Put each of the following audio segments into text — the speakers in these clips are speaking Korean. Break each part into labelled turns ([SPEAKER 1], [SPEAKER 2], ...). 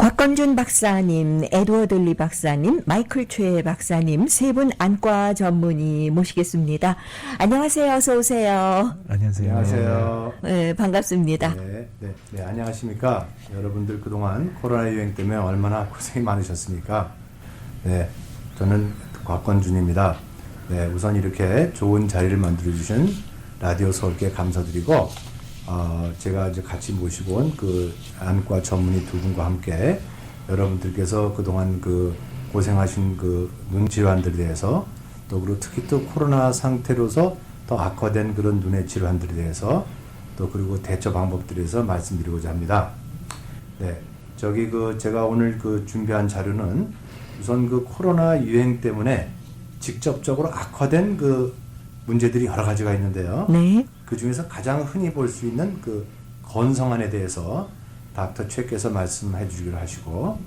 [SPEAKER 1] 곽건준 박사님, 에드워드 리 박사님, 마이클 최 박사님 세 분 안과 전문의 모시겠습니다. 안녕하세요. 어서 오세요.
[SPEAKER 2] 안녕하세요.
[SPEAKER 3] 안녕하세요.
[SPEAKER 1] 네, 반갑습니다.
[SPEAKER 3] 네, 안녕하십니까. 여러분들 그동안 코로나 유행 때문에 얼마나 고생이 많으셨습니까? 네, 저는 곽건준입니다. 네, 우선 이렇게 좋은 자리를 만들어주신 라디오 서울께 감사드리고, 제가 이제 같이 모시고 온 그 안과 전문의 두 분과 함께 여러분들께서 그동안 그 고생하신 그 눈 질환들에 대해서 또 그리고 특히 또 코로나 상태로서 더 악화된 그런 눈의 질환들에 대해서 또 그리고 대처 방법들에 대해서 말씀드리고자 합니다. 네, 제가 오늘 그 준비한 자료는 우선 그 코로나 유행 때문에 직접적으로 악화된 그 문제들이 여러 가지가 있는데요.
[SPEAKER 1] 네.
[SPEAKER 3] 그 중에서 가장 흔히 볼 수 있는 그 건성안에 대해서 닥터 최께서 말씀해 주기로 하시고,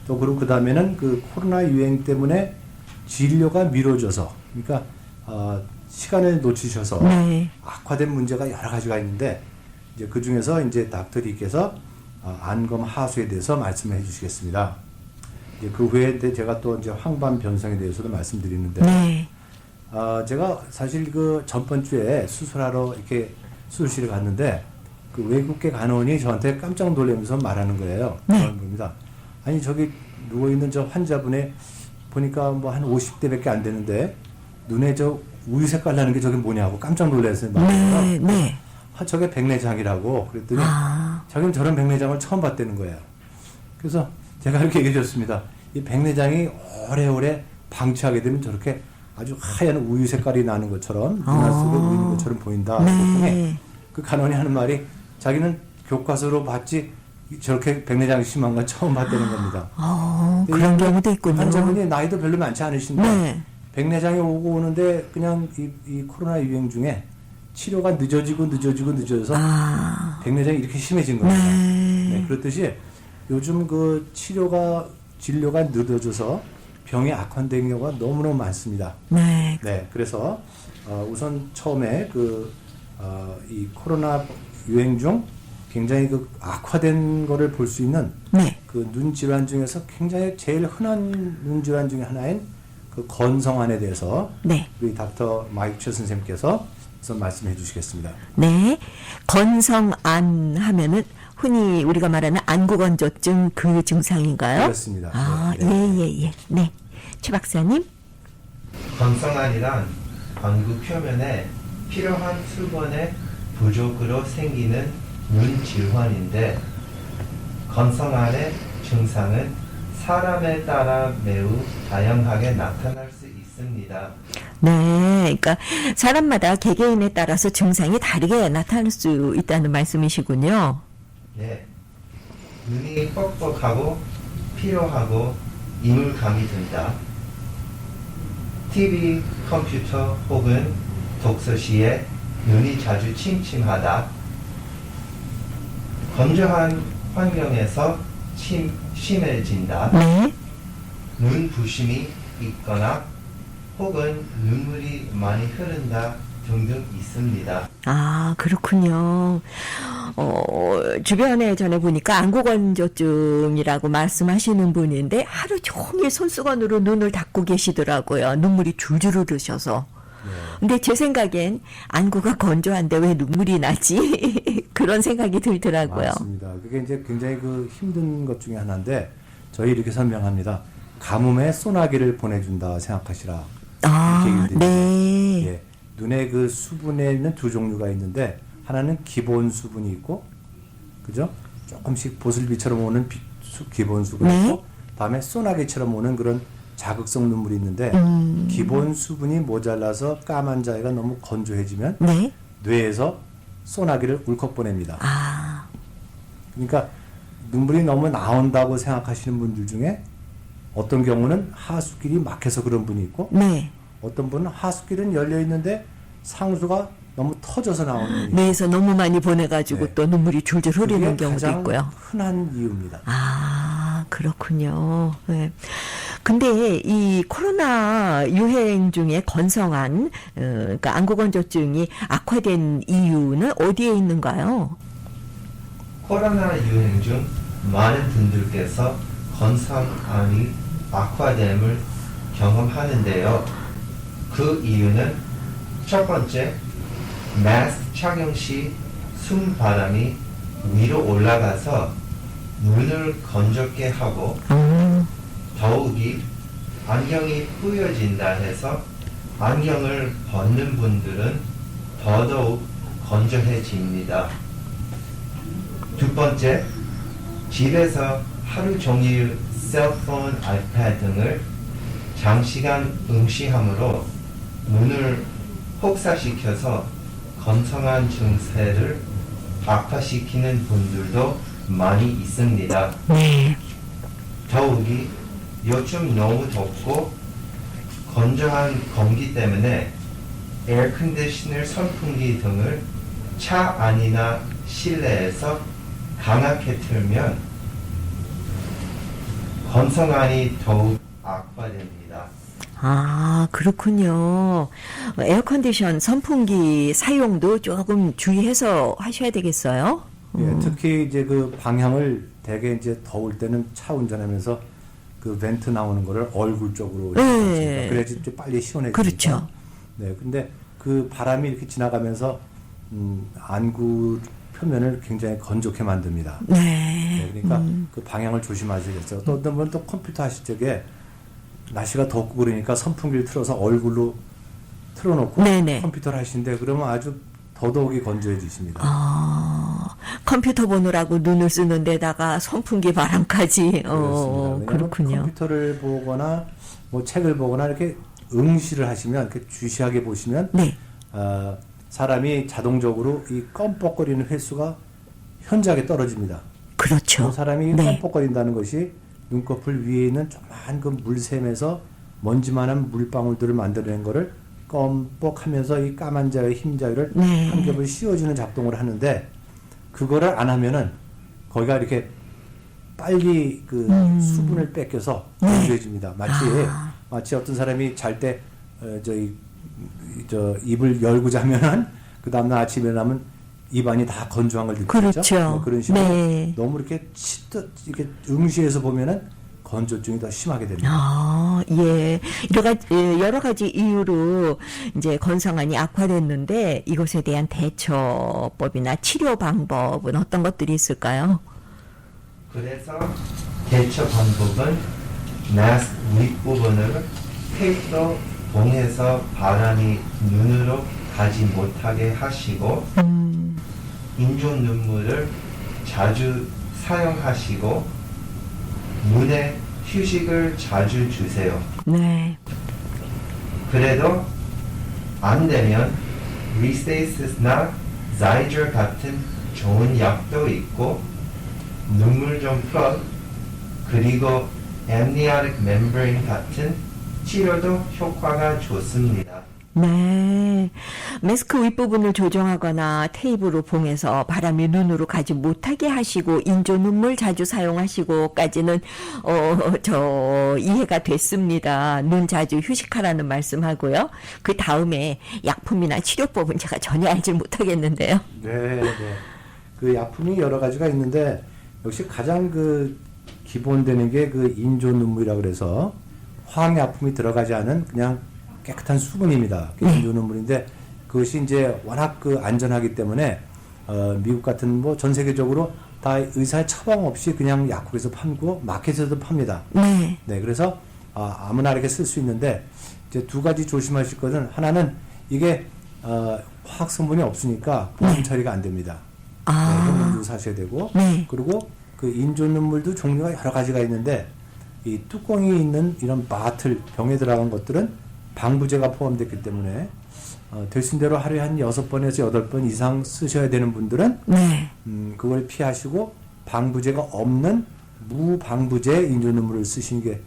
[SPEAKER 3] 또 그리고 그 다음에는 그 코로나 유행 때문에 진료가 미뤄져서, 그러니까 시간을 놓치셔서
[SPEAKER 1] 네.
[SPEAKER 3] 악화된 문제가 여러 가지가 있는데, 이제 그 중에서 이제 닥터 리께서 안검 하수에 대해서 말씀해 주시겠습니다. 이제 그 후에 제가 또 이제 황반 변성에 대해서도 말씀드리는데,
[SPEAKER 1] 네.
[SPEAKER 3] 제가 사실 그 전번 주에 수술하러 이렇게 수술실에 갔는데 그 외국계 간호원이 저한테 깜짝 놀라면서 말하는 거예요. 그런 겁니다. 아니 저기 누워있는 저 환자분의 보니까 뭐 한 50대밖에 안 되는데 눈에 저 우유 색깔 나는 게 저게 뭐냐고 깜짝 놀라서 말해요.
[SPEAKER 1] 네. 네.
[SPEAKER 3] 저게 백내장이라고 그랬더니 자기는 저런 백내장을 처음 봤다는 거예요. 그래서 제가 이렇게 얘기해 줬습니다. 이 백내장이 오래오래 방치하게 되면 저렇게 아주 하얀 우유 색깔이 나는 것처럼 눈알 속에 우유 있는 것처럼 보인다. 그랬더니 그 간원이 하는 말이 자기는 교과서로 봤지 저렇게 백내장이 심한 건 처음 봤다는 겁니다.
[SPEAKER 1] 그런 경우도 있군요.
[SPEAKER 3] 환자분이 나이도 별로 많지 않으신데
[SPEAKER 1] 네.
[SPEAKER 3] 백내장이 오고 오는데 그냥 이 코로나 유행 중에 치료가 늦어져서 백내장이 이렇게 심해진 겁니다. 네, 그렇듯이 요즘 그 진료가 늦어져서 병이 악화된 경우가 너무너무 많습니다.
[SPEAKER 1] 네.
[SPEAKER 3] 네, 그래서 우선 처음에 이 코로나 유행 중 굉장히 그 악화된 거를 볼 수 있는
[SPEAKER 1] 네.
[SPEAKER 3] 그 눈 질환 중에서 굉장히 제일 흔한 눈 질환 중에 하나인 그 건성안에 대해서
[SPEAKER 1] 네.
[SPEAKER 3] 우리 닥터 마이크 선생님께서 우선 말씀해 주시겠습니다.
[SPEAKER 1] 네. 건성안 하면은 흔히 우리가 말하는 안구건조증 그 증상인가요?
[SPEAKER 3] 그렇습니다.
[SPEAKER 1] 예. 네. 최 박사님.
[SPEAKER 4] 건성안이란 안구 표면에 필요한 수분의 부족으로 생기는 눈 질환인데, 건성안의 증상은 사람에 따라 매우 다양하게 나타날 수 있습니다.
[SPEAKER 1] 네. 그러니까 사람마다 개개인에 따라서 증상이 다르게 나타날 수 있다는 말씀이시군요.
[SPEAKER 4] 네, 눈이 뻑뻑하고 피로하고 이물감이 든다. TV, 컴퓨터 혹은 독서 시에 눈이 자주 침침하다. 건조한 환경에서 심해진다.
[SPEAKER 1] 네.
[SPEAKER 4] 눈 부심이 있거나 혹은 눈물이 많이 흐른다 등등 있습니다.
[SPEAKER 1] 그렇군요. 주변에 전에 보니까 안구건조증이라고 말씀하시는 분인데 하루 종일 손수건으로 눈을 닦고 계시더라고요. 눈물이 줄줄 흐르셔서. 근데 제 생각엔 안구가 건조한데 왜 눈물이 나지? 그런 생각이 들더라고요.
[SPEAKER 3] 맞습니다. 그게 이제 굉장히 그 힘든 것 중에 하나인데 저희 이렇게 설명합니다. 가뭄에 소나기를 보내준다 생각하시라. 이렇게
[SPEAKER 1] 네.
[SPEAKER 3] 예, 눈에 그 수분에는 두 종류가 있는데 하나는 기본 수분이 있고, 그죠? 조금씩 보슬비처럼 오는 기본 수분이 있고, 다음에 소나기처럼 오는 그런 자극성 눈물이 있는데 기본 수분이 모자라서 까만 자위가 너무 건조해지면 뇌에서 소나기를 울컥 보냅니다. 그러니까 눈물이 너무 나온다고 생각하시는 분들 중에 어떤 경우는 하수길이 막혀서 그런 분이 있고, 어떤 분은 하수길은 열려 있는데 상수가 너무 터져서 나오는 분이 있고,
[SPEAKER 1] 뇌에서 너무 많이 보내가지고 또 눈물이 줄줄 흐르는
[SPEAKER 3] 그게
[SPEAKER 1] 경우도
[SPEAKER 3] 가장
[SPEAKER 1] 있고요.
[SPEAKER 3] 흔한 이유입니다.
[SPEAKER 1] 그렇군요. 네. 근데 이 코로나 유행 중에 건성안, 그러니까 안구건조증이 악화된 이유는 어디에 있는가요?
[SPEAKER 4] 코로나 유행 중 많은 분들께서 건성암이 악화됨을 경험하는데요. 그 이유는 첫 번째, 마스크 착용 시 숨바람이 위로 올라가서 눈을 건조게 하고 더욱이 안경이 뿌여진다 해서 안경을 벗는 분들은 더더욱 건조해집니다. 두 번째, 집에서 하루 종일 셀폰, 아이패드 등을 장시간 응시함으로 눈을 혹사시켜서 건성한 증세를 악화시키는 분들도 많이 있습니다.
[SPEAKER 1] 네.
[SPEAKER 4] 더욱이 요즘 너무 덥고 건조한 공기 때문에 에어컨디셔너, 선풍기 등을 차 안이나 실내에서 강하게 틀면 건성안이 더욱 악화됩니다.
[SPEAKER 1] 아, 그렇군요. 에어컨디션, 선풍기 사용도 조금 주의해서 하셔야 되겠어요?
[SPEAKER 3] 예, 특히 이제 그 방향을 되게 이제 더울 때는 차 운전하면서 그 벤트 나오는 거를 얼굴 쪽으로
[SPEAKER 1] 네.
[SPEAKER 3] 그래야지 좀 빨리 시원해지니까.
[SPEAKER 1] 그렇죠.
[SPEAKER 3] 네, 근데 그 바람이 이렇게 지나가면서 안구 표면을 굉장히 건조하게 만듭니다.
[SPEAKER 1] 네.
[SPEAKER 3] 네, 그러니까 그 방향을 조심하셔야겠어요. 또 어떤 분은 또 컴퓨터 하실 적에 날씨가 덥고 그러니까 선풍기를 틀어서 얼굴로 틀어놓고
[SPEAKER 1] 네네.
[SPEAKER 3] 컴퓨터를 하시는데 그러면 아주 더더욱이 건조해지십니다.
[SPEAKER 1] 컴퓨터 보느라고 눈을 쓰는 데다가 선풍기 바람까지.
[SPEAKER 3] 그렇습니다.
[SPEAKER 1] 그렇군요.
[SPEAKER 3] 컴퓨터를 보거나 뭐 책을 보거나 이렇게 응시를 하시면 이렇게 주시하게 보시면
[SPEAKER 1] 네.
[SPEAKER 3] 사람이 자동적으로 이 껌뻑거리는 횟수가 현저하게 떨어집니다.
[SPEAKER 1] 그렇죠.
[SPEAKER 3] 그 사람이
[SPEAKER 1] 네.
[SPEAKER 3] 껌뻑거린다는 것이 눈꺼풀 위에 있는 조그만 그 물샘에서 먼지만한 물방울들을 만들어낸 거를 껌뻑하면서 이 까만 자의 흰 자위를
[SPEAKER 1] 네.
[SPEAKER 3] 한 겹을 씌워주는 작동을 하는데 그거를 안 하면은 거기가 이렇게 빨리 그 수분을 뺏겨서 건조해집니다. 마치 어떤 사람이 잘 때 저 입을 열고 자면은 그 다음날 아침에 일어나면 입안이 다 건조한 걸 느끼죠.
[SPEAKER 1] 그렇죠.
[SPEAKER 3] 그런 식으로
[SPEAKER 1] 네.
[SPEAKER 3] 너무 이렇게 이렇게 응시해서 보면은 건조증이 더 심하게 됩니다.
[SPEAKER 1] 예. 여러 가지 이유로 이제 건성안이 악화됐는데 이것에 대한 대처법이나 치료 방법은 어떤 것들이 있을까요?
[SPEAKER 4] 그래서 대처 방법은 마스크 윗부분을 테이프로 봉해서 바람이 눈으로 가지 못하게 하시고 인조 눈물을 자주 사용하시고 눈에 휴식을 자주 주세요.
[SPEAKER 1] 네.
[SPEAKER 4] 그래도 안 되면 리스테이시스나 자이저 같은 좋은 약도 있고 눈물종 플러그 그리고 amniotic membrane 같은 치료도 효과가 좋습니다.
[SPEAKER 1] 네. 마스크 윗부분을 조정하거나 테이프로 봉해서 바람이 눈으로 가지 못하게 하시고 인조 눈물 자주 사용하시고까지는 이해가 됐습니다. 눈 자주 휴식하라는 말씀하고요. 그 다음에 약품이나 치료법은 제가 전혀 알지 못하겠는데요.
[SPEAKER 3] 네. 그 약품이 여러 가지가 있는데 역시 가장 그 기본되는 게 그 인조 눈물이라 그래서 화학약품이 들어가지 않은 그냥 깨끗한 수분입니다. 인조 눈물인데 그것이 이제 워낙 그 안전하기 때문에 미국 같은 뭐 전 세계적으로 다 의사의 처방 없이 그냥 약국에서 팔고 마켓에서도 팝니다.
[SPEAKER 1] 네.
[SPEAKER 3] 네, 그래서 아무나 이렇게 쓸 수 있는데 이제 두 가지 조심하실 것은 하나는 이게 화학 성분이 없으니까 보관 처리가 안 됩니다. 네, 현금도 사셔야 되고
[SPEAKER 1] 네.
[SPEAKER 3] 그리고 그 인조 눈물도 종류가 여러 가지가 있는데 이 뚜껑이 있는 이런 바틀 병에 들어간 것들은 방부제가 포함됐기 때문에 되신 대로 하루에 한 6번에서 8번 이상 쓰셔야 되는 분들은
[SPEAKER 1] 네.
[SPEAKER 3] 그걸 피하시고 방부제가 없는 무방부제 인조 눈물을 쓰시는 게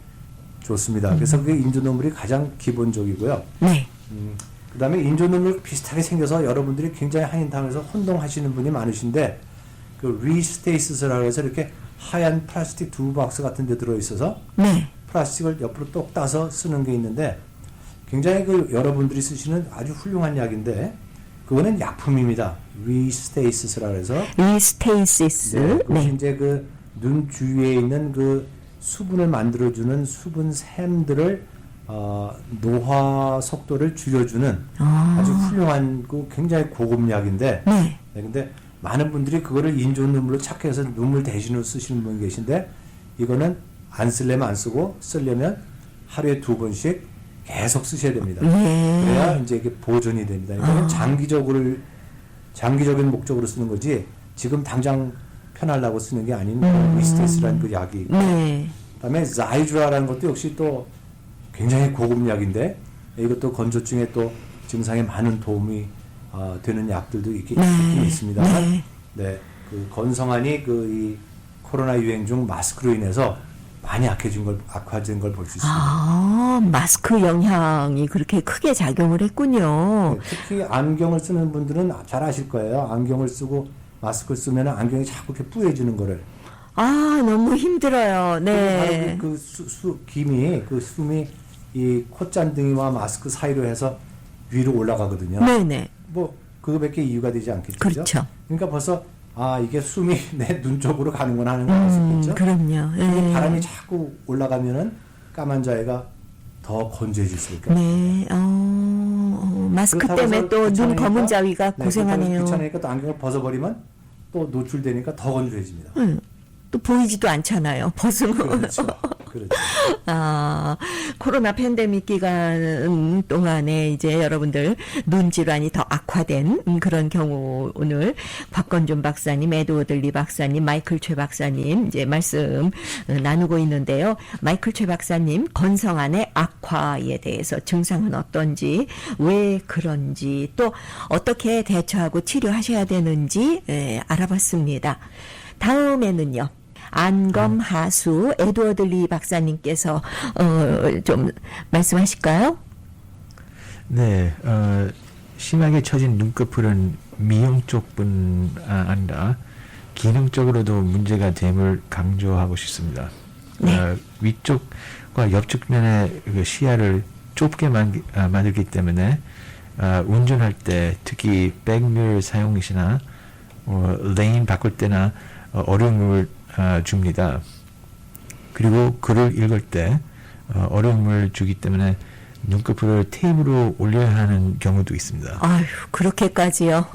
[SPEAKER 3] 좋습니다. 그래서 그게 인조 눈물이 가장 기본적이고요.
[SPEAKER 1] 네.
[SPEAKER 3] 그 다음에 인조 눈물 비슷하게 생겨서 여러분들이 굉장히 한인당에서 혼동하시는 분이 많으신데 그 리스테이시스라고 해서 이렇게 하얀 플라스틱 두 박스 같은 데 들어있어서
[SPEAKER 1] 네.
[SPEAKER 3] 플라스틱을 옆으로 똑 따서 쓰는 게 있는데 굉장히 그 여러분들이 쓰시는 아주 훌륭한 약인데 그거는 약품입니다. 리스테이시스라고 해서
[SPEAKER 1] 리스테이시스.
[SPEAKER 3] 네, 그것이
[SPEAKER 1] 네.
[SPEAKER 3] 이제 그 눈 주위에 있는 그 수분을 만들어주는 수분샘들을 노화 속도를 줄여주는 아주 훌륭한 그 굉장히 고급 약인데,
[SPEAKER 1] 네.
[SPEAKER 3] 네, 근데 많은 분들이 그거를 인조 눈물로 착해서 눈물 대신으로 쓰시는 분 계신데, 이거는 안 쓰려면 안 쓰고 쓰려면 하루에 2번씩 계속 쓰셔야 됩니다.
[SPEAKER 1] 예.
[SPEAKER 3] 그래야 이제 이게 보존이 됩니다. 이거는 장기적인 목적으로 쓰는 거지, 지금 당장 편하려고 쓰는 게 아닌 위스테스라는 그 약이 있고,
[SPEAKER 1] 네.
[SPEAKER 3] 그다음에 자이주라라는 것도 역시 또 굉장히 고급 약인데, 이것도 건조증에 또 증상에 많은 도움이 되는 약들도 있긴 있습니다.
[SPEAKER 1] 네.
[SPEAKER 3] 네, 그 건성환이 그 이 코로나 유행 중 마스크로 인해서 많이 악화된 걸 볼 수 있습니다.
[SPEAKER 1] 아, 마스크 영향이 그렇게 크게 작용을 했군요.
[SPEAKER 3] 네, 특히 안경을 쓰는 분들은 잘 아실 거예요. 안경을 쓰고 마스크를 쓰면 안경이 자꾸 이렇게 뿌얘지는 거를.
[SPEAKER 1] 아, 너무 힘들어요. 네.
[SPEAKER 3] 바로 그 숨이 이 콧잔등이와 마스크 사이로 해서 위로 올라가거든요.
[SPEAKER 1] 네네.
[SPEAKER 3] 뭐 그거밖에 이유가 되지 않겠죠.
[SPEAKER 1] 그렇죠.
[SPEAKER 3] 그러니까 벌써 이게 숨이 내 눈 쪽으로 가는구나 하는 걸 알 수 있겠죠.
[SPEAKER 1] 그럼요.
[SPEAKER 3] 근데
[SPEAKER 1] 예.
[SPEAKER 3] 바람이 자꾸 올라가면은 까만 자해가 더 건조해질 수밖에 없어요.
[SPEAKER 1] 네. 마스크
[SPEAKER 3] 그렇다고
[SPEAKER 1] 때문에
[SPEAKER 3] 해서
[SPEAKER 1] 또 눈
[SPEAKER 3] 귀찮으니까,
[SPEAKER 1] 검은 자위가
[SPEAKER 3] 네,
[SPEAKER 1] 고생하네요.
[SPEAKER 3] 귀찮으니까 또 안경을 벗어버리면 또 노출되니까 더 건조해집니다.
[SPEAKER 1] 또 보이지도 않잖아요. 벗으면.
[SPEAKER 3] 그렇죠. 그렇죠.
[SPEAKER 1] 코로나 팬데믹 기간 동안에 이제 여러분들 눈 질환이 더 악화된 그런 경우 오늘 곽건준 박사님, 에드워드 리 박사님, 마이클 최 박사님 이제 말씀 나누고 있는데요. 마이클 최 박사님 건성환의 악화에 대해서 증상은 어떤지, 왜 그런지, 또 어떻게 대처하고 치료하셔야 되는지 알아봤습니다. 다음에는요. 안검하수 에드워드 리 박사님께서 좀 말씀하실까요?
[SPEAKER 2] 네, 심하게 처진 눈꺼풀은 미용 쪽뿐 아니라 기능적으로도 문제가 됨을 강조하고 싶습니다.
[SPEAKER 1] 네.
[SPEAKER 2] 위쪽과 옆쪽면의 그 시야를 좁게 만들기 때문에 운전할 때 특히 백미러 사용 시나 레인 바꿀 때나 어려움을 줍니다. 그리고 글을 읽을 때 어려움을 주기 때문에 눈꺼풀을 테이프로 올려야 하는 경우도 있습니다.
[SPEAKER 1] 아유, 그렇게까지요.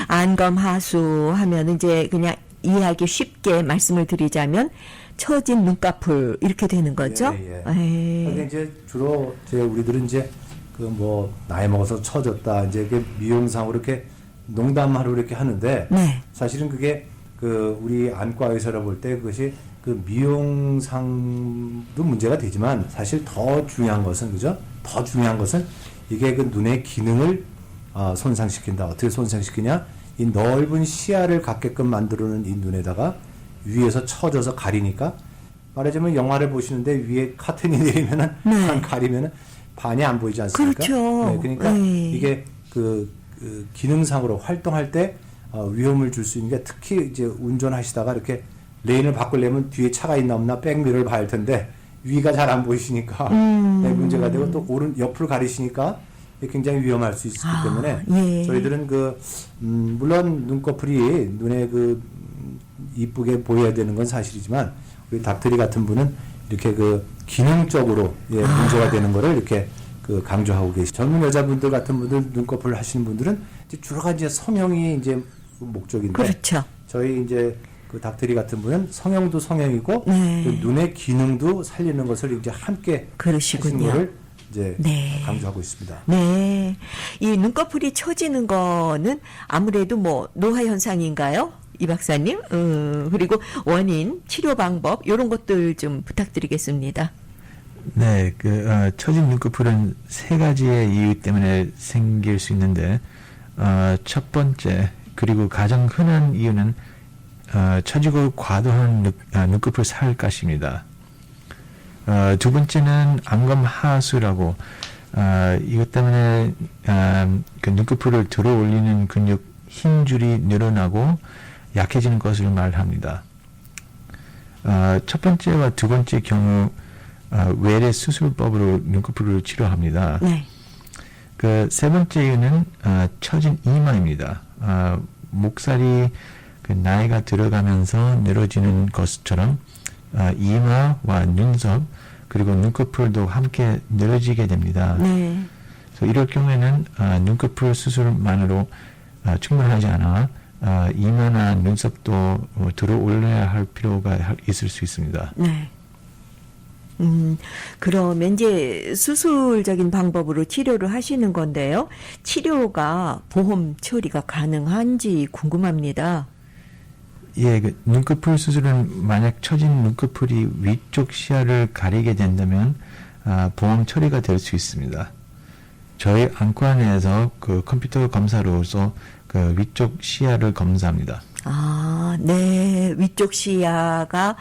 [SPEAKER 1] 안검하수 하면 이제 그냥 이해하기 쉽게 말씀을 드리자면 처진 눈꺼풀 이렇게 되는 거죠?
[SPEAKER 3] 예.
[SPEAKER 1] 에이.
[SPEAKER 3] 근데 이제 주로 우리들은 이제 그 뭐 나이 먹어서 처졌다 이제 이게 미용상으로 이렇게 농담하러 이렇게 하는데,
[SPEAKER 1] 네.
[SPEAKER 3] 사실은 그게 그 우리 안과 의사라 볼 때 그것이 그 미용상도 문제가 되지만 사실 더 중요한 것은, 그죠? 더 중요한 것은 이게 그 눈의 기능을 손상시킨다. 어떻게 손상시키냐? 이 넓은 시야를 갖게끔 만들어놓은 이 눈에다가 위에서 처져서 가리니까, 말하자면 영화를 보시는데 위에 카튼이 내리면은
[SPEAKER 1] 네.
[SPEAKER 3] 가리면은 반이 안 보이지 않습니까?
[SPEAKER 1] 그렇죠.
[SPEAKER 3] 네, 그러니까
[SPEAKER 1] 네.
[SPEAKER 3] 이게 그 기능상으로 활동할 때 위험을 줄 수 있는 게, 특히 이제 운전하시다가 이렇게 레인을 바꾸려면 뒤에 차가 있나 없나 백미러를 봐야 할 텐데 위가 잘 안 보이시니까 네, 문제가 되고, 또 옆을 가리시니까 굉장히 위험할 수 있기 때문에
[SPEAKER 1] 예.
[SPEAKER 3] 저희들은 물론 눈꺼풀이 눈에 이쁘게 보여야 되는 건 사실이지만, 우리 닥터리 같은 분은 이렇게 기능적으로 문제가 되는 거를 이렇게 강조하고 계시. 젊은 여자분들 같은 분들, 눈꺼풀 하시는 분들은 이제 주로 이제 성형이 이제 목적인데,
[SPEAKER 1] 그렇죠.
[SPEAKER 3] 저희 이제 닥터리 같은 분은 성형도 성형이고
[SPEAKER 1] 네.
[SPEAKER 3] 그 눈의 기능도 살리는 것을 이제 함께
[SPEAKER 1] 그러시군요.
[SPEAKER 3] 하시는 거를 이제
[SPEAKER 1] 네.
[SPEAKER 3] 강조하고 있습니다.
[SPEAKER 1] 네. 이 눈꺼풀이 처지는 거는 아무래도 뭐 노화 현상인가요? 이 박사님? 그리고 원인, 치료 방법 이런 것들 좀 부탁드리겠습니다.
[SPEAKER 2] 네, 처진 눈꺼풀은 3가지의 이유 때문에 생길 수 있는데, 첫 번째, 그리고 가장 흔한 이유는 처지고 과도한 눈꺼풀 살갗입니다. 두 번째는 안검하수라고, 이것 때문에 그 눈꺼풀을 들어 올리는 근육 힘줄이 늘어나고 약해지는 것을 말합니다. 첫 번째와 두 번째 경우 외래 수술법으로 눈꺼풀을 치료합니다.
[SPEAKER 1] 네.
[SPEAKER 2] 세 번째 이유는 처진 이마입니다. 목살이 그 나이가 들어가면서 늘어지는 것처럼 이마와 눈썹 그리고 눈꺼풀도 함께 늘어지게 됩니다.
[SPEAKER 1] 네.
[SPEAKER 2] 그래서 이럴 경우에는 눈꺼풀 수술만으로 충분하지 않아 이마나 눈썹도 들어 올려야 할 필요가 있을 수 있습니다.
[SPEAKER 1] 네. 그러면 이제 수술적인 방법으로 치료를 하시는 건데요. 치료가 보험 처리가 가능한지 궁금합니다.
[SPEAKER 2] 예, 그 눈꺼풀 수술은 만약 처진 눈꺼풀이 위쪽 시야를 가리게 된다면 보험 처리가 될 수 있습니다. 저희 안과 내에서 그 컴퓨터 검사로서 그 위쪽 시야를 검사합니다.
[SPEAKER 1] 아, 네. 위쪽 시야가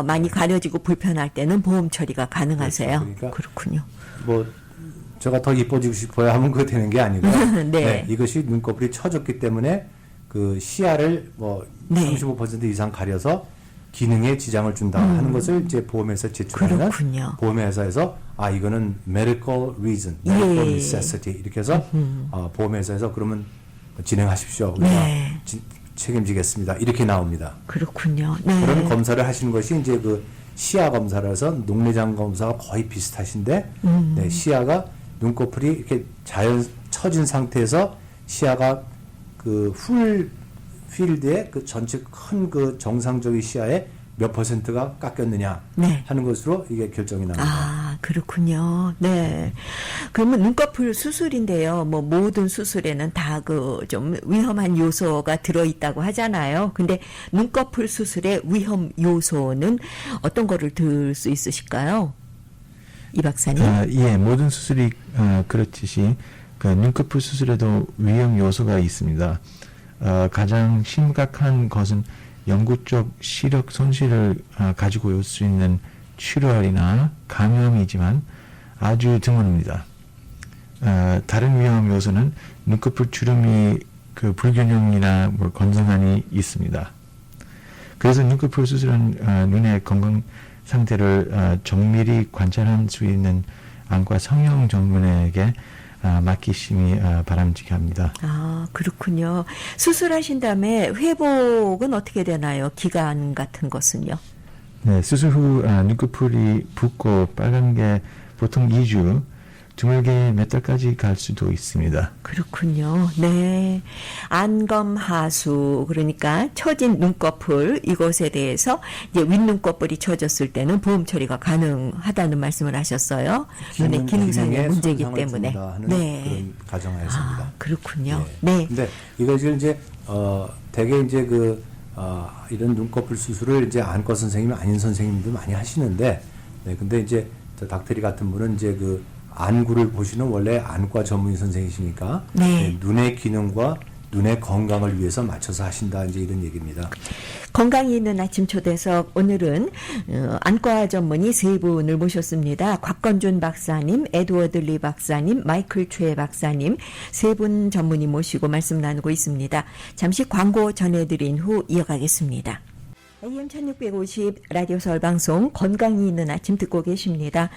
[SPEAKER 1] 많이 가려지고 불편할 때는 보험 처리가 가능하세요.
[SPEAKER 3] 그렇죠. 그러니까
[SPEAKER 1] 그렇군요.
[SPEAKER 3] 뭐 제가 더 이뻐지고 싶어야 하면 그거 되는 게 아니고
[SPEAKER 1] 네.
[SPEAKER 3] 이것이 눈꺼풀이 처졌기 때문에 그 시야를 뭐
[SPEAKER 1] 네.
[SPEAKER 3] 35% 이상 가려서 기능에 지장을 준다 하는 것을 이제 보험회사 제출하는
[SPEAKER 1] 그렇군요.
[SPEAKER 3] 보험회사에서 이거는 medical reason, medical
[SPEAKER 1] 예.
[SPEAKER 3] necessity 이렇게 해서 보험회사에서 그러면 진행하십시오. 우리가
[SPEAKER 1] 네.
[SPEAKER 3] 책임지겠습니다. 이렇게 나옵니다.
[SPEAKER 1] 그렇군요. 네.
[SPEAKER 3] 그런 검사를 하시는 것이 이제 그 시야 검사라서 녹내장 검사가 거의 비슷하신데 네, 시야가 눈꺼풀이 이렇게 자연 처진 상태에서 시야가 그 풀 필드의 그 전체 큰 그 정상적인 시야의 몇 %가 깎였느냐
[SPEAKER 1] 네.
[SPEAKER 3] 하는 것으로 이게 결정이 납니다.
[SPEAKER 1] 아, 그렇군요. 네. 그러면 눈꺼풀 수술인데요. 뭐 모든 수술에는 다 그 좀 위험한 요소가 들어있다고 하잖아요. 근데 눈꺼풀 수술의 위험 요소는 어떤 거를 들 수 있으실까요? 이 박사님?
[SPEAKER 2] 예, 모든 수술이 그렇듯이 그 눈꺼풀 수술에도 위험 요소가 있습니다. 가장 심각한 것은 영구적 시력 손실을 가지고 올 수 있는 출혈이나 감염이지만 아주 드뭅니다. 다른 위험 요소는 눈꺼풀 주름이 그 불균형이나 뭐 건성함이 있습니다. 그래서 눈꺼풀 수술은 눈의 건강 상태를 정밀히 관찰할 수 있는 안과 성형 전문의에게 맡기심이 바람직합니다.
[SPEAKER 1] 아, 그렇군요. 수술하신 다음에 회복은 어떻게 되나요? 기간 같은 것은요?
[SPEAKER 2] 네, 수술 후 눈꺼풀이 붓고 빨간 게 보통 2주, 드물게 몇 달까지 갈 수도 있습니다.
[SPEAKER 1] 그렇군요. 네. 안검하수, 그러니까 처진 눈꺼풀, 이것에 대해서 이제 윗눈꺼풀이 처졌을 때는 보험 처리가 가능하다는 말씀을 하셨어요. 눈의 기능상의
[SPEAKER 3] 기능에
[SPEAKER 1] 문제이기
[SPEAKER 3] 손상을
[SPEAKER 1] 때문에.
[SPEAKER 3] 준다 하는
[SPEAKER 1] 네.
[SPEAKER 3] 그런 가정하였습니다.
[SPEAKER 1] 아, 그렇군요.
[SPEAKER 3] 네.
[SPEAKER 1] 네.
[SPEAKER 3] 근데 이것을 이제 대개 이제 이런 눈꺼풀 수술을 이제 안과 선생님이 아닌 선생님도 많이 하시는데, 네. 근데 이제 닥터리 같은 분은 이제 그 안구를 보시는 원래 안과 전문의 선생이시니까
[SPEAKER 1] 네.
[SPEAKER 3] 눈의 기능과 눈의 건강을 위해서 맞춰서 하신다 이제 이런 얘기입니다.
[SPEAKER 1] 건강이 있는 아침 초대석, 오늘은 안과 전문의 세 분을 모셨습니다. 곽건준 박사님, 에드워드 리 박사님, 마이클 최 박사님 세 분 전문의 모시고 말씀 나누고 있습니다. 잠시 광고 전해드린 후 이어가겠습니다. AM 1650 라디오 서울 방송 건강이 있는 아침 듣고 계십니다.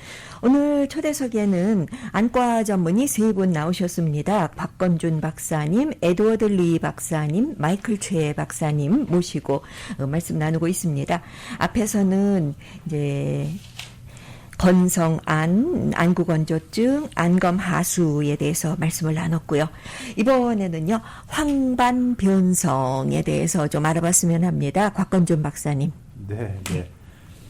[SPEAKER 1] 오늘 초대석에는 안과 전문의 세 분 나오셨습니다. 곽건준 박사님, 에드워드 리 박사님, 마이클 최 박사님 모시고 말씀 나누고 있습니다. 앞에서는 이제 건성안, 안구건조증, 안검하수에 대해서 말씀을 나눴고요. 이번에는요, 황반변성에 대해서 좀 알아봤으면 합니다. 곽건준 박사님.
[SPEAKER 3] 네, 네.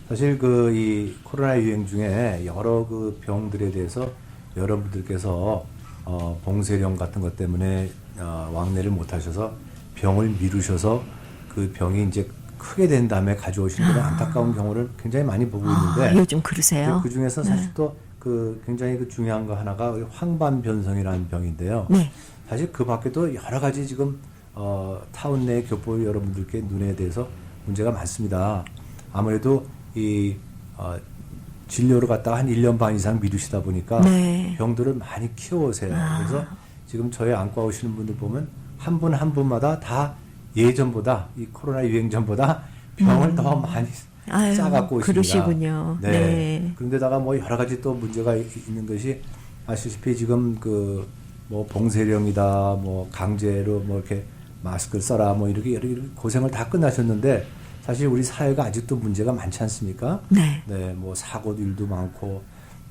[SPEAKER 3] 사실 이 코로나 유행 중에 여러 그 병들에 대해서 여러분들께서 봉쇄령 같은 것 때문에 왕래를 못 하셔서 병을 미루셔서 그 병이 이제 크게 된 다음에 가져오시는 그런 안타까운 경우를 굉장히 많이 보고 있는데
[SPEAKER 1] 요즘 그러세요?
[SPEAKER 3] 그 중에서 사실 또 굉장히 중요한 거 하나가 황반변성이라는 병인데요.
[SPEAKER 1] 네.
[SPEAKER 3] 사실 그 밖에도 여러 가지 지금 타운 내 교포 여러분들께 눈에 대해서 문제가 많습니다. 아무래도 진료를 갖다가 한 1년 반 이상 미루시다 보니까
[SPEAKER 1] 네.
[SPEAKER 3] 병들을 많이 키워오세요. 그래서 지금 저희 안과 오시는 분들 보면 한 분 한 분마다 다 예전보다 이 코로나 유행 전보다 병을 더 많이 싸갖고 오십니다.
[SPEAKER 1] 그러시군요.
[SPEAKER 3] 네.
[SPEAKER 1] 네.
[SPEAKER 3] 그런데다가 뭐 여러 가지 또 문제가 있는 것이 아시다시피 지금 뭐 봉쇄령이다, 뭐 강제로 뭐 이렇게 마스크를 써라 뭐 이렇게 고생을 다 끝나셨는데 사실 우리 사회가 아직도 문제가 많지 않습니까?
[SPEAKER 1] 네.
[SPEAKER 3] 네, 뭐 사고들도 많고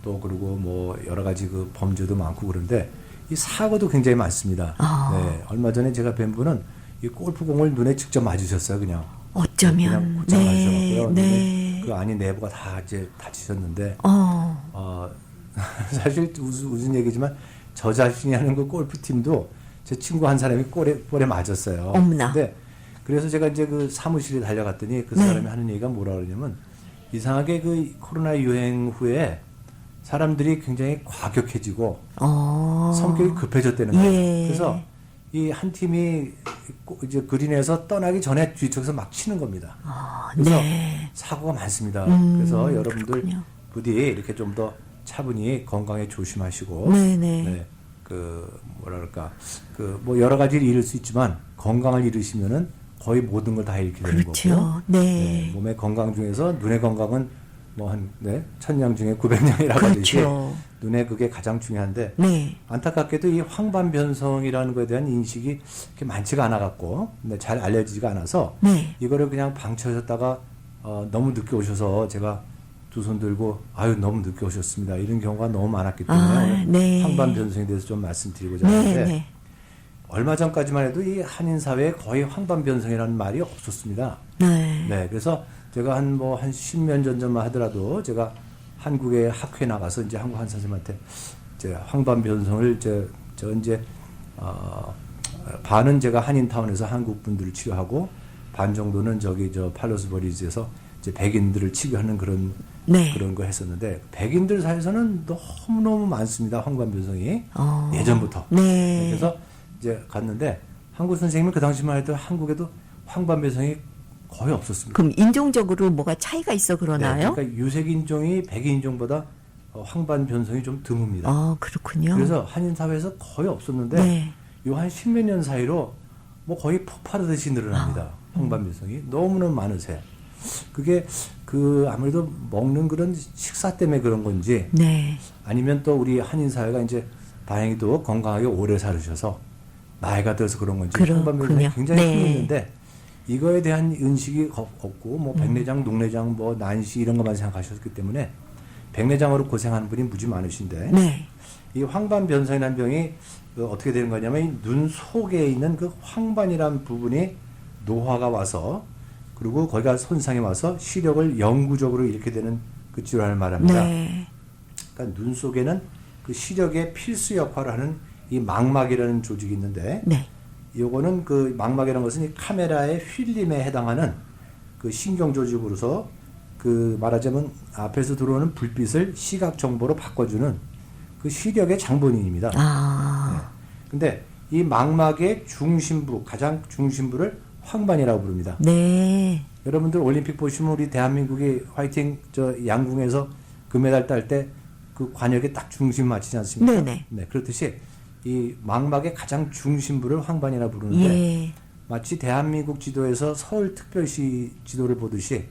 [SPEAKER 3] 또 그리고 뭐 여러 가지 그 범죄도 많고 그런데 이 사고도 굉장히 많습니다. 네, 얼마 전에 제가 뵌 분은 이 골프공을 눈에 직접 맞으셨어요, 그냥.
[SPEAKER 1] 어쩌면.
[SPEAKER 3] 그냥 곧장 맞으셨고요.
[SPEAKER 1] 네.
[SPEAKER 3] 그 안이 내부가 다 이제 다치셨는데
[SPEAKER 1] 어.
[SPEAKER 3] 사실 웃은 얘기지만 저 자신이 하는 그 골프팀도 제 친구 한 사람이 볼에 맞았어요.
[SPEAKER 1] 어머나.
[SPEAKER 3] 근데 그래서 제가 이제 그 사무실에 달려갔더니 그
[SPEAKER 1] 네.
[SPEAKER 3] 사람이 하는 얘기가 뭐라 그러냐면 이상하게 그 코로나 유행 후에 사람들이 굉장히 과격해지고 성격이 급해졌다는 거예요.
[SPEAKER 1] 예.
[SPEAKER 3] 그래서 이 한 팀이 이제 그린에서 떠나기 전에 뒤쪽에서 막 치는 겁니다. 그래서
[SPEAKER 1] 네.
[SPEAKER 3] 사고가 많습니다. 그래서 여러분들
[SPEAKER 1] 그렇군요.
[SPEAKER 3] 부디 이렇게 좀 더 차분히 건강에 조심하시고,
[SPEAKER 1] 네네.
[SPEAKER 3] 네, 그 뭐랄까, 그 뭐 여러 가지를 잃을 수 있지만 건강을 잃으시면은 거의 모든 걸 다 잃게 되는
[SPEAKER 1] 그렇죠.
[SPEAKER 3] 거고요.
[SPEAKER 1] 네.
[SPEAKER 3] 몸의 건강 중에서 눈의 건강은 뭐 한 천냥 중에 900냥이라고 하듯이
[SPEAKER 1] 그렇죠.
[SPEAKER 3] 눈의 그게 가장 중요한데
[SPEAKER 1] 네.
[SPEAKER 3] 안타깝게도 이 황반 변성이라는 것에 대한 인식이 그렇게 많지가 않아 갖고 잘 알려지지가 않아서
[SPEAKER 1] 네.
[SPEAKER 3] 이거를 그냥 방치하셨다가 너무 늦게 오셔서 제가 두 손 들고 아유 너무 늦게 오셨습니다 이런 경우가 너무 많았기 때문에 오늘
[SPEAKER 1] 네.
[SPEAKER 3] 황반 변성에 대해서 좀 말씀드리고자
[SPEAKER 1] 네.
[SPEAKER 3] 하는데
[SPEAKER 1] 네.
[SPEAKER 3] 얼마 전까지만 해도 이 한인 사회에 거의 황반 변성이라는 말이 없었습니다.
[SPEAKER 1] 네.
[SPEAKER 3] 네, 그래서 제가 한 10년 전만 하더라도 제가 한국의 학회에 나가서 이제 한국 한 선생님한테 이제 황반 변성을 이제 반은 제가 한인타운에서 한국 분들을 치료하고 반 정도는 팔로스버리즈에서 이제 백인들을 치료하는 그런
[SPEAKER 1] 네.
[SPEAKER 3] 그런 거 했었는데 백인들 사이에서는 너무너무 많습니다. 황반 변성이 예전부터.
[SPEAKER 1] 네.
[SPEAKER 3] 그래서 이제 갔는데 한국 선생님은 그 당시만 해도 한국에도 황반 변성이 거의 없었습니다.
[SPEAKER 1] 그럼 인종적으로 뭐가 차이가 있어 그러나요?
[SPEAKER 3] 네, 그러니까 유색 인종이 백인 인종보다 황반 변성이 좀 드뭅니다.
[SPEAKER 1] 그렇군요.
[SPEAKER 3] 그래서 한인 사회에서 거의 없었는데
[SPEAKER 1] 네.
[SPEAKER 3] 요 한 십몇 년 사이로 뭐 거의 폭발하듯이 늘어납니다. 황반 변성이 너무너무 많으세요. 그게 아무래도 먹는 그런 식사 때문에 그런 건지
[SPEAKER 1] 네.
[SPEAKER 3] 아니면 또 우리 한인 사회가 이제 다행히도 건강하게 오래 살으셔서 나이가 들어서 그런 건지 황반 변성이 굉장히
[SPEAKER 1] 네.
[SPEAKER 3] 힘든데 이거에 대한 인식이 없고 뭐 백내장, 녹내장, 뭐 난시 이런 것만 생각하셨기 때문에 백내장으로 고생하는 분이 무지 많으신데
[SPEAKER 1] 네.
[SPEAKER 3] 이 황반 변성이라는 병이 어떻게 되는 거냐면 이 눈 속에 있는 그 황반이라는 부분이 노화가 와서 그리고 거기가 손상이 와서 시력을 영구적으로 잃게 되는 그 질환을 말합니다.
[SPEAKER 1] 네.
[SPEAKER 3] 그러니까 눈 속에는 그 시력의 필수 역할을 하는 이 망막이라는 조직이 있는데
[SPEAKER 1] 네.
[SPEAKER 3] 요거는 그 망막이라는 것은 이 카메라의 필름에 해당하는 그 신경 조직으로서 그 말하자면 앞에서 들어오는 불빛을 시각 정보로 바꿔주는 그 시력의 장본인입니다. 네. 근데 이 망막의 중심부, 가장 중심부를 황반이라고 부릅니다.
[SPEAKER 1] 네.
[SPEAKER 3] 여러분들 올림픽 보시면 우리 대한민국이 화이팅 양궁에서 금메달 딸 때 그 관역에 딱 중심 맞히지 않습니까?
[SPEAKER 1] 네네.
[SPEAKER 3] 네, 그렇듯이 이 망막의 가장 중심부를 황반이라 부르는데
[SPEAKER 1] 예.
[SPEAKER 3] 마치 대한민국 지도에서 서울특별시 지도를 보듯이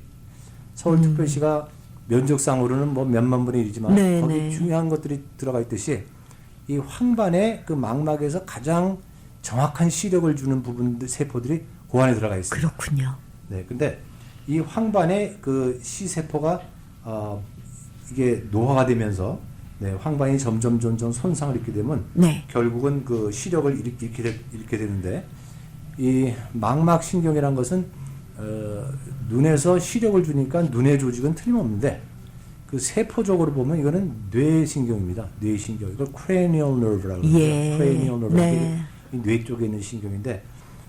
[SPEAKER 3] 서울특별시가 면적상으로는 뭐 몇만 분의 1이지만
[SPEAKER 1] 네네.
[SPEAKER 3] 거기 중요한 것들이 들어가 있듯이 이 황반의 그 망막에서 가장 정확한 시력을 주는 부분들 세포들이 그 안에 들어가 있습니다.
[SPEAKER 1] 그렇군요.
[SPEAKER 3] 네, 근데 이 황반의 그 시세포가 이게 노화가 되면서 황반이 점점 손상을 입게 되면
[SPEAKER 1] 네.
[SPEAKER 3] 결국은 그 시력을 잃게 되는데 이 망막 신경이란 것은 눈에서 시력을 주니까 눈의 조직은 틀림없는데 그 세포적으로 보면 이거는 뇌신경입니다. 뇌신경. 이걸 cranial nerve라고 그러죠.
[SPEAKER 1] 예.
[SPEAKER 3] cranial nerve.
[SPEAKER 1] 네.
[SPEAKER 3] 이 뇌 쪽에 있는 신경인데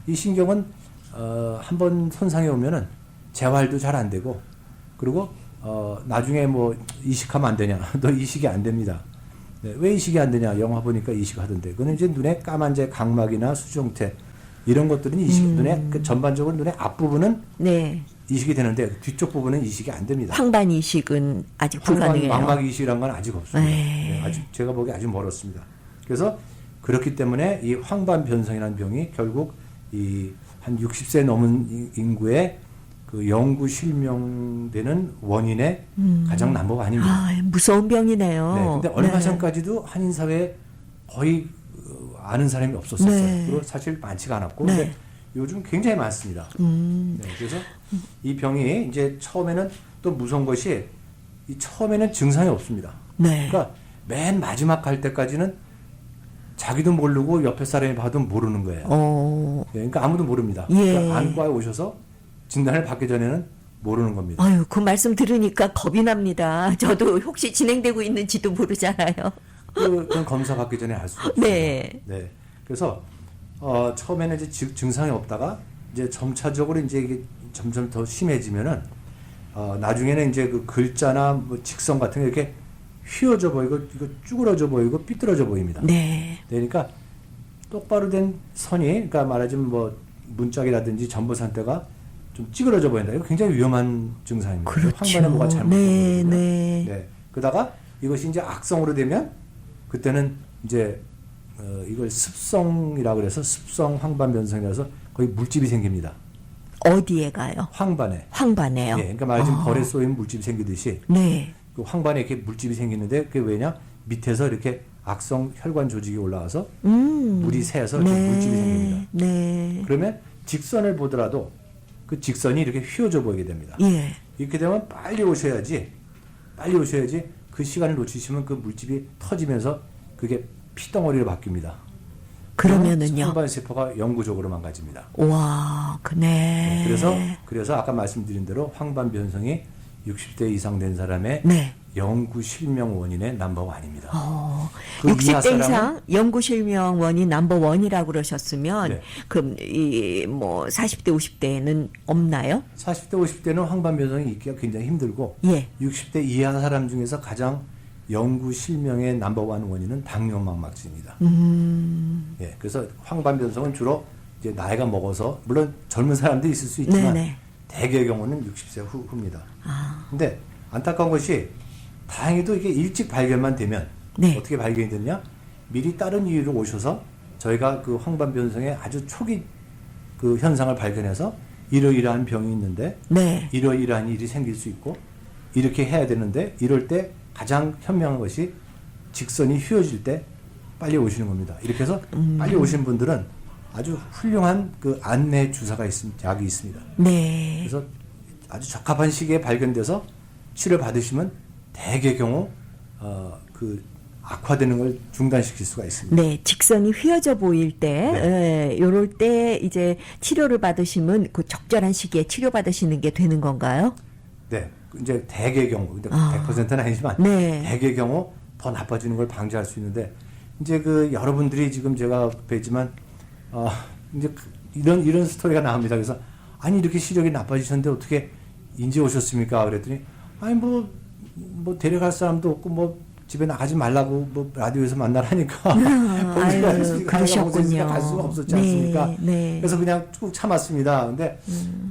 [SPEAKER 3] 이 신경은 한번 손상이 오면은 재활도 잘 안 되고 그리고 나중에 뭐 이식하면 안 되냐? 너 이식이 안 됩니다. 네, 왜 이식이 안 되냐? 영화 보니까 이식하던데. 그는 이제 눈에 까만제 각막이나 수정태 이런 것들은 눈에 그 전반적으로 눈의 앞부분은
[SPEAKER 1] 네.
[SPEAKER 3] 이식이 되는데 뒤쪽 부분은 이식이 안 됩니다.
[SPEAKER 1] 황반 이식은 아직 불가능해요.
[SPEAKER 3] 망막 이식이란 건 아직 없습니다.
[SPEAKER 1] 네.
[SPEAKER 3] 네, 아직 제가 보기에 아주 멀었습니다. 그래서 그렇기 때문에 이 황반 변성이라는 병이 결국 이 한 60세 넘은 인구의 그 영구 실명되는 원인의 가장 넘버가 아닙니다.
[SPEAKER 1] 무서운 병이네요.
[SPEAKER 3] 네, 근데 얼마
[SPEAKER 1] 네.
[SPEAKER 3] 전까지도 한인 사회에 거의 아는 사람이 없었어요.
[SPEAKER 1] 네.
[SPEAKER 3] 그리고 사실 많지가 않았고,
[SPEAKER 1] 네.
[SPEAKER 3] 근데 요즘 굉장히 많습니다. 네, 그래서 이 병이 이제 처음에는 또 무서운 것이 이 처음에는 증상이 없습니다.
[SPEAKER 1] 네.
[SPEAKER 3] 그러니까 맨 마지막 갈 때까지는 자기도 모르고 옆에 사람이 봐도 모르는 거예요. 예, 그러니까 아무도 모릅니다.
[SPEAKER 1] 예.
[SPEAKER 3] 그러니까 안과에 오셔서 진단을 받기 전에는 모르는 겁니다.
[SPEAKER 1] 아유, 그 말씀 들으니까 겁이 납니다. 저도 혹시 진행되고 있는지도 모르잖아요.
[SPEAKER 3] 그건 검사 받기 전에 알 수가 없습니다.
[SPEAKER 1] 네.
[SPEAKER 3] 네. 그래서 처음에는 이제 증상이 없다가 이제 점차적으로 이제 이게 점점 더 심해지면은 나중에는 이제 그 글자나 뭐 직선 같은 게 이렇게 휘어져 보이고 이거 쭈그러져 보이고 삐뚤어져 보입니다.
[SPEAKER 1] 네.
[SPEAKER 3] 그러니까 똑바로 된 선이 그러니까 말하자면 뭐 문짝이라든지 전보산대가 좀 찌그러져 보인다. 이거 굉장히 위험한 증상입니다.
[SPEAKER 1] 그렇죠.
[SPEAKER 3] 황반에 뭐가 잘못된
[SPEAKER 1] 네,
[SPEAKER 3] 거거든요.
[SPEAKER 1] 네.
[SPEAKER 3] 네. 그러다가 이것이 이제 악성으로 되면 그때는 이제 이걸 습성이라고 그래서 습성 황반 변성이라서 거의 물집이 생깁니다.
[SPEAKER 1] 어디에 가요?
[SPEAKER 3] 황반에.
[SPEAKER 1] 황반에요.
[SPEAKER 3] 예, 그러니까 말하자면 벌에 쏘이면 물집이 생기듯이
[SPEAKER 1] 네.
[SPEAKER 3] 그 황반에 이렇게 물집이 생기는데 그게 왜냐? 밑에서 이렇게 악성 혈관 조직이 올라와서 물이 새서 이렇게 물집이 생깁니다.
[SPEAKER 1] 네.
[SPEAKER 3] 그러면 직선을 보더라도 그 직선이 이렇게 휘어져 보이게 됩니다.
[SPEAKER 1] 예.
[SPEAKER 3] 이렇게 되면 빨리 오셔야지 그 시간을 놓치시면 그 물집이 터지면서 그게 피덩어리로 바뀝니다.
[SPEAKER 1] 그러면은요.
[SPEAKER 3] 황반 세포가 영구적으로 망가집니다.
[SPEAKER 1] 와, 네.
[SPEAKER 3] 그래서 아까 말씀드린 대로 황반 변성이 60대 이상 된 사람의
[SPEAKER 1] 네.
[SPEAKER 3] 영구 실명 원인의 넘버원입니다. 그
[SPEAKER 1] 60대
[SPEAKER 3] 이하
[SPEAKER 1] 이상 연구 실명 원인 넘버1이라고 그러셨으면
[SPEAKER 3] 네.
[SPEAKER 1] 그럼 이 뭐 40대 50대에는 없나요?
[SPEAKER 3] 40대 50대는 황반 변성이 있기가 굉장히 힘들고
[SPEAKER 1] 예.
[SPEAKER 3] 60대 이하 사람 중에서 가장 영구 실명의 넘버원 원인은 당뇨망막증입니다. 예, 그래서 황반 변성은 주로 이제 나이가 먹어서 물론 젊은 사람도 있을 수 있지만
[SPEAKER 1] 네네.
[SPEAKER 3] 대개의 경우는 60세 후입니다. 근데 안타까운 것이 다행히도 이게 일찍 발견만 되면
[SPEAKER 1] 네.
[SPEAKER 3] 어떻게 발견이 됐냐? 미리 다른 이유로 오셔서 저희가 그 황반 변성의 아주 초기 그 현상을 발견해서 이러이러한 병이 있는데
[SPEAKER 1] 네.
[SPEAKER 3] 이러이러한 일이 생길 수 있고 이렇게 해야 되는데 이럴 때 가장 현명한 것이 직선이 휘어질 때 빨리 오시는 겁니다. 이렇게 해서 빨리 오신 분들은 아주 훌륭한 그 안내 주사가 약이 있습니다.
[SPEAKER 1] 네.
[SPEAKER 3] 그래서 아주 적합한 시기에 발견돼서 치료 받으시면 대개 경우 그 악화되는 걸 중단시킬 수가 있습니다.
[SPEAKER 1] 네, 직선이 휘어져 보일 때,
[SPEAKER 3] 네.
[SPEAKER 1] 요럴 때 이제 치료를 받으시면 그 적절한 시기에 치료 받으시는 게 되는 건가요?
[SPEAKER 3] 네, 이제 대개 경우, 근데 100%는 아니지만
[SPEAKER 1] 네.
[SPEAKER 3] 대개 경우 더 나빠지는 걸 방지할 수 있는데 이제 그 여러분들이 지금 제가 뵀지만 이제 이런 스토리가 나옵니다. 그래서 아니 이렇게 시력이 나빠지셨는데 어떻게 인제 오셨습니까? 그랬더니 아니 뭐 데려갈 사람도 없고 뭐 집에 나가지 말라고 뭐 라디오에서 만나라니까
[SPEAKER 1] 아유, 그러셨군요.
[SPEAKER 3] 갈 수가 없었지
[SPEAKER 1] 네,
[SPEAKER 3] 않습니까?
[SPEAKER 1] 네.
[SPEAKER 3] 그래서 그냥 쭉 참았습니다. 근데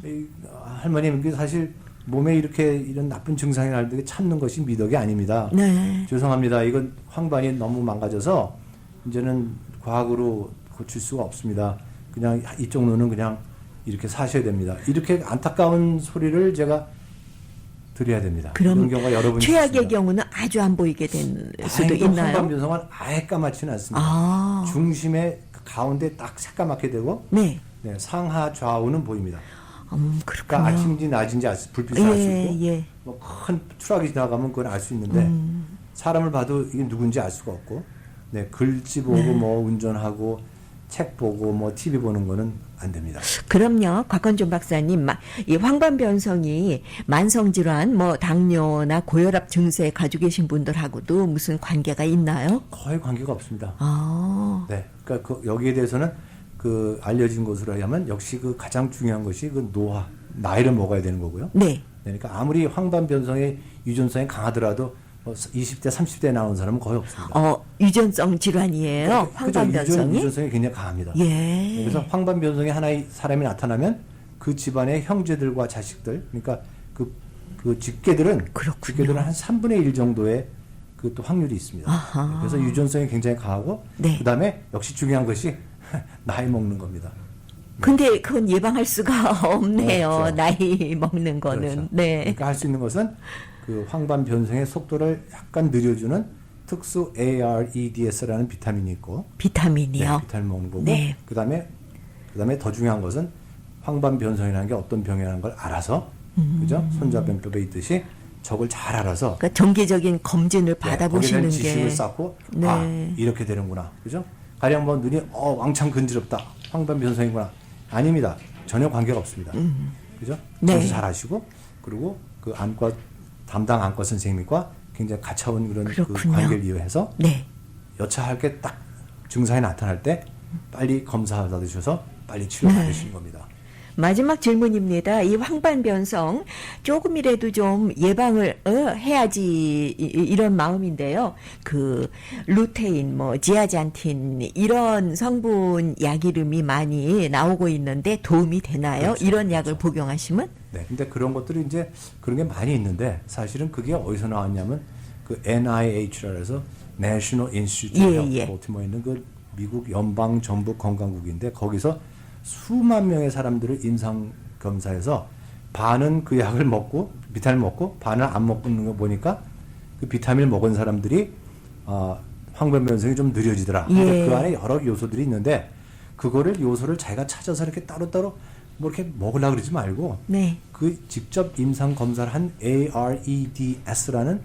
[SPEAKER 3] 이 할머님 이게 사실 몸에 이렇게 이런 나쁜 증상이 나는데 참는 것이 미덕이 아닙니다.
[SPEAKER 1] 네.
[SPEAKER 3] 죄송합니다. 이건 황반이 너무 망가져서 이제는 과학으로 고칠 수가 없습니다. 그냥 이쪽 눈은 그냥 이렇게 사셔야 됩니다. 이렇게 안타까운 소리를 제가 드려야 됩니다.
[SPEAKER 1] 그럼
[SPEAKER 3] 이런 경우가 여러 번
[SPEAKER 1] 최악의
[SPEAKER 3] 있습니다.
[SPEAKER 1] 경우는 아주 안 보이게 된 수도
[SPEAKER 3] 다행히도
[SPEAKER 1] 있나요?
[SPEAKER 3] 황반 변성은 아예 까맣지는 않습니다.
[SPEAKER 1] 아.
[SPEAKER 3] 중심에 그 가운데 딱 새까맣게 되고
[SPEAKER 1] 네.
[SPEAKER 3] 네, 상하 좌우는 보입니다.
[SPEAKER 1] 그렇군요.
[SPEAKER 3] 그러니까 아침인지 낮인지 불빛을 알 수 있고
[SPEAKER 1] 예.
[SPEAKER 3] 뭐 큰 트럭이 지나가면 그건 알 수 있는데 사람을 봐도 이게 누군지 알 수가 없고 네, 글씨 보고 뭐 운전하고 책 보고 뭐 TV 보는 거는 안 됩니다.
[SPEAKER 1] 그럼요. 곽건준 박사님, 이 황반 변성이 만성 질환, 뭐 당뇨나 고혈압 증세 가지고 계신 분들하고도 무슨 관계가 있나요?
[SPEAKER 3] 거의 관계가 없습니다.
[SPEAKER 1] 아.
[SPEAKER 3] 네, 그러니까 여기에 대해서는 그 알려진 것으로 하면 역시 그 가장 중요한 것이 그 나이를 먹어야 되는 거고요.
[SPEAKER 1] 네.
[SPEAKER 3] 그러니까 아무리 황반 변성의 유전성이 강하더라도 20대, 30대에 나오는 사람은 거의 없습니다.
[SPEAKER 1] 유전성 질환이에요.
[SPEAKER 3] 그죠?
[SPEAKER 1] 황반 변성이.
[SPEAKER 3] 유전성이 굉장히 강합니다.
[SPEAKER 1] 예.
[SPEAKER 3] 그래서 황반 변성의 하나의 사람이 나타나면 그 집안의 형제들과 자식들, 그러니까 그 직계들은 한 3분의 1 정도의 그 또 확률이 있습니다.
[SPEAKER 1] 아하.
[SPEAKER 3] 그래서 유전성이 굉장히 강하고
[SPEAKER 1] 네.
[SPEAKER 3] 그다음에 역시 중요한 것이 나이 먹는 겁니다.
[SPEAKER 1] 근데 그건 예방할 수가 없네요.
[SPEAKER 3] 그렇죠.
[SPEAKER 1] 나이 먹는 거는.
[SPEAKER 3] 그렇죠.
[SPEAKER 1] 네.
[SPEAKER 3] 그러니까 할 수 있는 것은 그 황반 변성의 속도를 약간 느려주는 특수 AREDS라는 비타민이 있고
[SPEAKER 1] 비타민이요.
[SPEAKER 3] 네, 비타민 먹는 거고
[SPEAKER 1] 네.
[SPEAKER 3] 그다음에 그다음에 더 중요한 것은 황반변성이라는 게 어떤 병이라는 걸 알아서 그죠? 손자병법에 있듯이 저걸 잘 알아서
[SPEAKER 1] 그러니까 정기적인 검진을
[SPEAKER 3] 거기에
[SPEAKER 1] 받아보시는
[SPEAKER 3] 대한
[SPEAKER 1] 게
[SPEAKER 3] 지식을 쌓고
[SPEAKER 1] 네.
[SPEAKER 3] 아 이렇게 되는구나 그죠? 가령 뭐 눈이 왕창 근지럽다 황반변성이구나 아닙니다. 전혀 관계가 없습니다. 그죠?
[SPEAKER 1] 네.
[SPEAKER 3] 그래서 잘 아시고 그리고 그 안과 담당 안과 선생님과 굉장히 가차원 그런 그
[SPEAKER 1] 그렇군요.
[SPEAKER 3] 관계를 이용해서
[SPEAKER 1] 네.
[SPEAKER 3] 여차할 게 딱 증상이 나타날 때 빨리 검사 받으셔서 빨리 치료 받으시는 겁니다.
[SPEAKER 1] 마지막 질문입니다. 이 황반변성 조금이라도 좀 예방을 해야지 이런 마음인데요. 그 루테인, 뭐 지아잔틴 이런 성분 약 이름이 많이 나오고 있는데 도움이 되나요?
[SPEAKER 3] 그렇죠.
[SPEAKER 1] 이런 약을 복용하시면?
[SPEAKER 3] 네, 근데 그런 것들이 이제 그런 게 많이 있는데 사실은 그게 어디서 나왔냐면 그 NIH라 해서 National Institute of Health, 볼티모어에 있는 그 미국 연방 정부 건강국인데 거기서 수만 명의 사람들을 임상 검사해서 반은 그 약을 먹고 비타민 먹고 반은 안 먹는 거 보니까 그 비타민을 먹은 사람들이 황반변성이 좀 느려지더라. 근데 그 안에 여러 요소들이 있는데 그거를 요소를 자기가 찾아서 이렇게 따로따로 뭐 이렇게 먹으려고 그러지 말고
[SPEAKER 1] 네.
[SPEAKER 3] 그 직접 임상 검사를 한 AREDS라는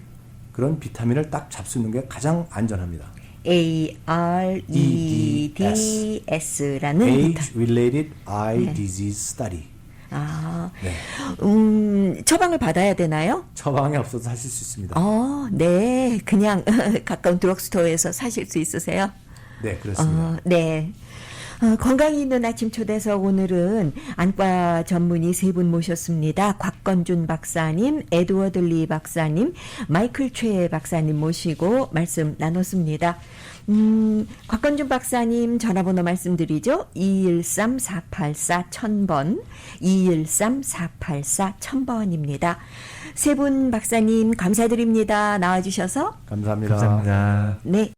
[SPEAKER 3] 그런 비타민을 딱 잡수는 게 가장 안전합니다.
[SPEAKER 1] AREDS라는
[SPEAKER 3] Age-related eye disease study.
[SPEAKER 1] 아,
[SPEAKER 3] 네.
[SPEAKER 1] 처방을 받아야 되나요?
[SPEAKER 3] 처방이 없어도 하실 수 있습니다.
[SPEAKER 1] 네. 그냥 가까운 드럭스토어에서 사실 수 있으세요?
[SPEAKER 3] 네, 그렇습니다.
[SPEAKER 1] 네. 건강이 있는 아침 초대석 오늘은 안과 전문의 세 분 모셨습니다. 곽건준 박사님, 에드워드 리 박사님, 마이클 최 박사님 모시고 말씀 나눴습니다. 곽건준 박사님 전화번호 말씀드리죠. 213-484-1000번, 213-484-1000번입니다. 세 분 박사님 감사드립니다. 나와주셔서.
[SPEAKER 3] 감사합니다.
[SPEAKER 2] 감사합니다.
[SPEAKER 1] 네.